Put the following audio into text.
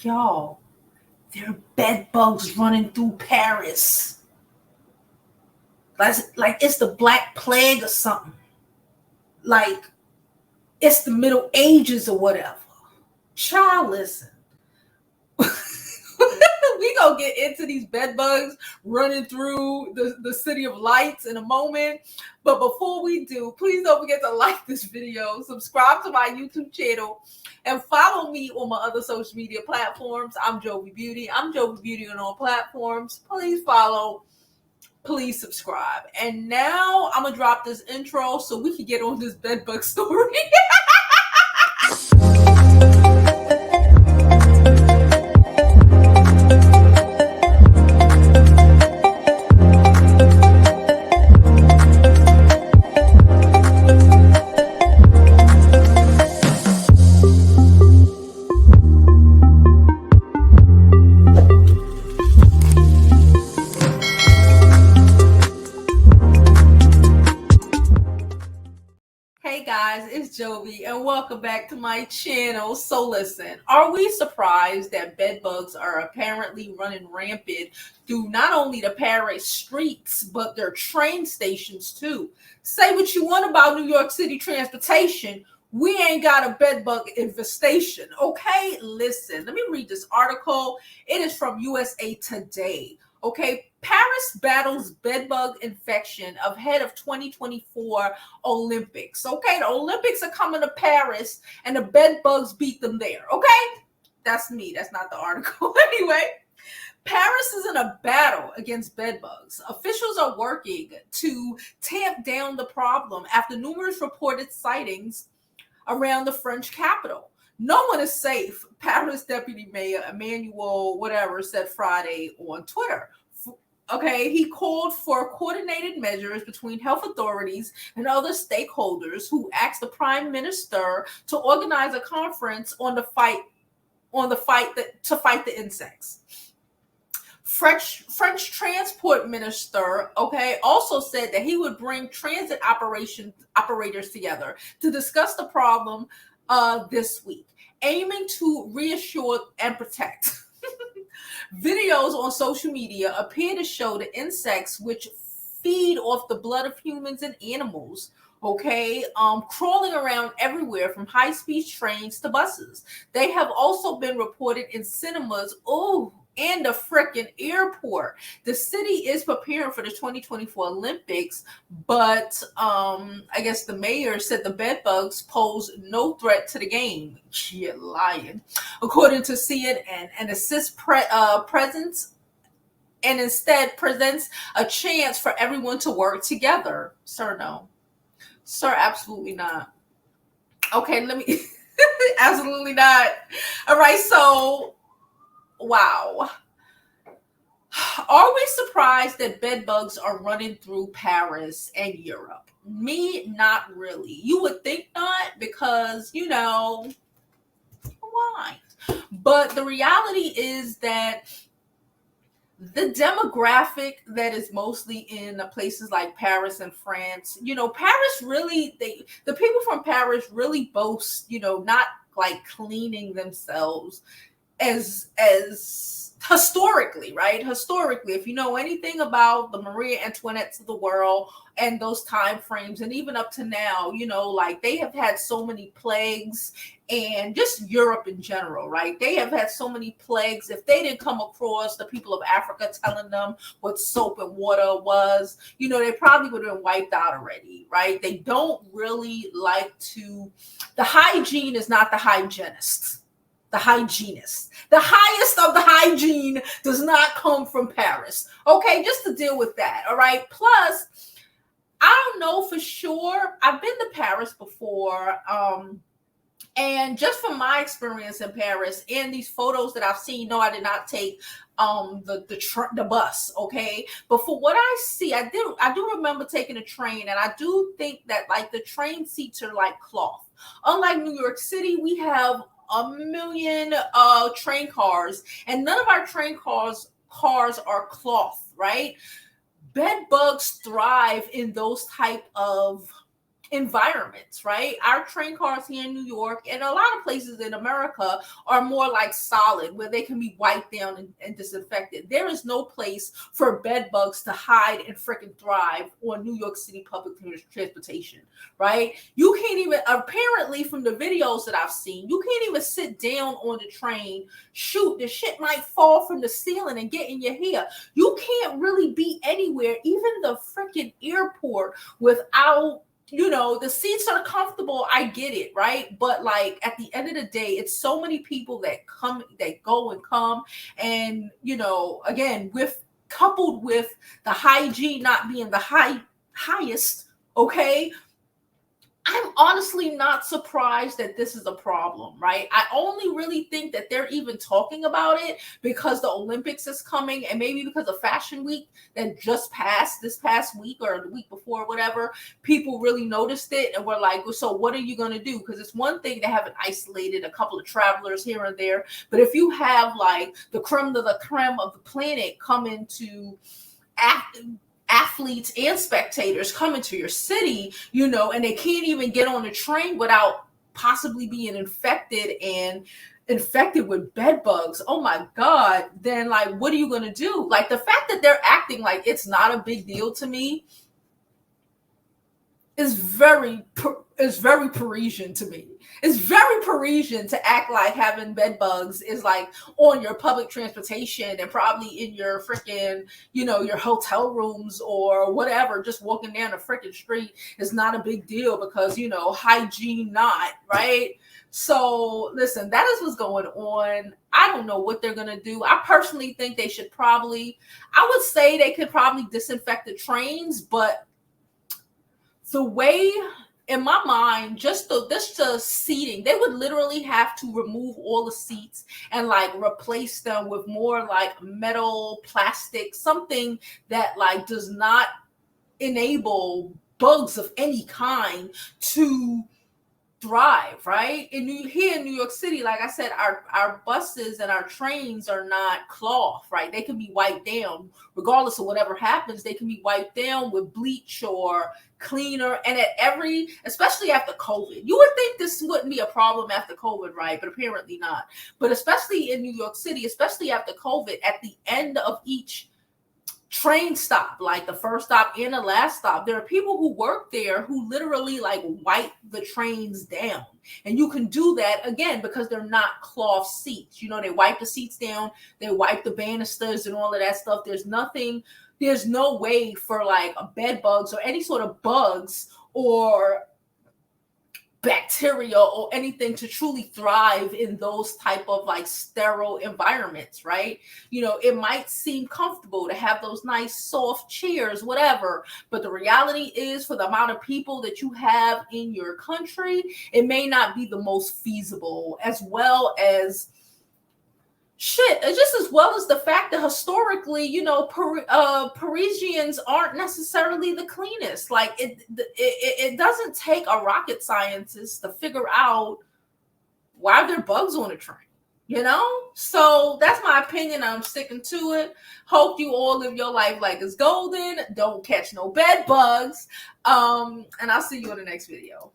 Y'all, there are bed bugs running through Paris. Like it's the Black Plague or something. Like it's the Middle Ages or whatever. Child, listen. We gonna get into these bed bugs running through the city of lights in a moment. But before we do, please don't forget to like this video, subscribe to my YouTube channel, and follow me on my other social media platforms. I'm Jovi Beauty. I'm Jovi Beauty on all platforms. Please follow. Please subscribe. And now I'm gonna drop this intro so we can get on this bed bug story. Hey guys, it's Jovi and welcome back to my channel. So listen, are we surprised that bed bugs are apparently running rampant through not only the Paris streets, but their train stations too? Say what you want about New York City transportation, we ain't got a bed bug infestation, okay? Listen, let me read this article. It is from USA Today. Okay, Paris battles bedbug infection ahead of 2024 Olympics. Okay, the Olympics are coming to Paris and the bedbugs beat them there. Okay, that's me. That's not the article. Anyway, Paris is in a battle against bedbugs. Officials are working to tamp down the problem after numerous reported sightings around the French capital. No one is safe, Paris Deputy Mayor Emmanuel whatever said Friday on Twitter. Okay, he called for coordinated measures between health authorities and other stakeholders who asked the Prime Minister to organize a conference to fight the insects. French Transport Minister, also said that he would bring transit operators together to discuss the problem this week, aiming to reassure and protect. Videos on social media appear to show the insects, which feed off the blood of humans and animals, crawling around everywhere from high-speed trains to buses. They have also been reported in cinemas, and the frickin' airport. The city is preparing for the 2024 Olympics, but I guess the mayor said the bedbugs pose no threat to the game. Shit, lying. According to CNN, and assist presence and instead presents a chance for everyone to work together. Sir, no. Sir, absolutely not. Okay, let me... Absolutely not. All right, so... Wow. Are we surprised that bed bugs are running through Paris and Europe? Me, not really. You would think not because, why? But the reality is that the demographic that is mostly in places like Paris and France, Paris really, the people from Paris really boast, not like cleaning themselves as historically, right? Historically, if you know anything about the Marie Antoinettes of the world and those time frames, and even up to now, like they have had so many plagues, and just Europe in general, right? They have had so many plagues. If they didn't come across the people of Africa telling them what soap and water was, they probably would have been wiped out already, right? They don't really like to, the hygiene is not the hygienists. The hygienist. The highest of the hygiene does not come from Paris. Okay, just to deal with that. All right. Plus, I don't know for sure. I've been to Paris before. And just from my experience in Paris and these photos that I've seen, no, I did not take the bus, okay? But for what I see, I do remember taking a train, and I do think that like the train seats are like cloth. Unlike New York City, we have a million train cars, and none of our train cars are cloth, right? Bed bugs thrive in those type of environments, right? Our train cars here in New York and a lot of places in America are more like solid, where they can be wiped down and disinfected. There is no place for bed bugs to hide and freaking thrive on New York City public transportation, right? You can't even, apparently from the videos that I've seen, you can't even sit down on the train. Shoot, the shit might fall from the ceiling and get in your hair. You can't really be anywhere, even the freaking airport, without, the seats are comfortable. I get it, right? But like at the end of the day, it's so many people that come, that go and come. And, again, with coupled with the hygiene not being the highest, okay, I'm honestly not surprised that this is a problem, right? I only really think that they're even talking about it because the Olympics is coming, and maybe because of Fashion Week that just passed this past week or the week before, whatever. People really noticed it and were like, well, so what are you going to do? Because it's one thing to have isolated a couple of travelers here and there, but if you have like the creme of the planet come into athletes and spectators coming to your city, and they can't even get on the train without possibly being infected with bed bugs. Oh my God. Then like, what are you going to do? Like the fact that they're acting like it's not a big deal to me is very Parisian to me. It's very Parisian to act like having bed bugs is like on your public transportation and probably in your freaking, your hotel rooms or whatever, just walking down a freaking street is not a big deal because, hygiene not, right? So listen, that is what's going on. I don't know what they're going to do. I personally think they should I would say they could probably disinfect the trains, but the way, in my mind, just the seating, they would literally have to remove all the seats and like replace them with more like metal, plastic, something that like does not enable bugs of any kind to thrive, right? Here in New York City, like I said, our buses and our trains are not cloth, right? They can be wiped down regardless of whatever happens. They can be wiped down with bleach or cleaner, and especially after COVID, you would think this wouldn't be a problem after COVID, right? But apparently not. But especially in New York City, especially after COVID, at the end of each train stop, like the first stop and the last stop, there are people who work there who literally like wipe the trains down. And you can do that again because they're not cloth seats. They wipe the seats down, they wipe the banisters and all of that stuff. There's no way for like bed bugs or any sort of bugs or bacteria or anything to truly thrive in those type of like sterile environments, right? It might seem comfortable to have those nice soft chairs, whatever, but the reality is, for the amount of people that you have in your country, it may not be the most feasible, as well as just as well as the fact that historically, Parisians aren't necessarily the cleanest. Like it doesn't take a rocket scientist to figure out why there are bugs on a train, So that's my opinion. I'm sticking to it. Hope you all live your life like it's golden. Don't catch no bed bugs. And I'll see you in the next video.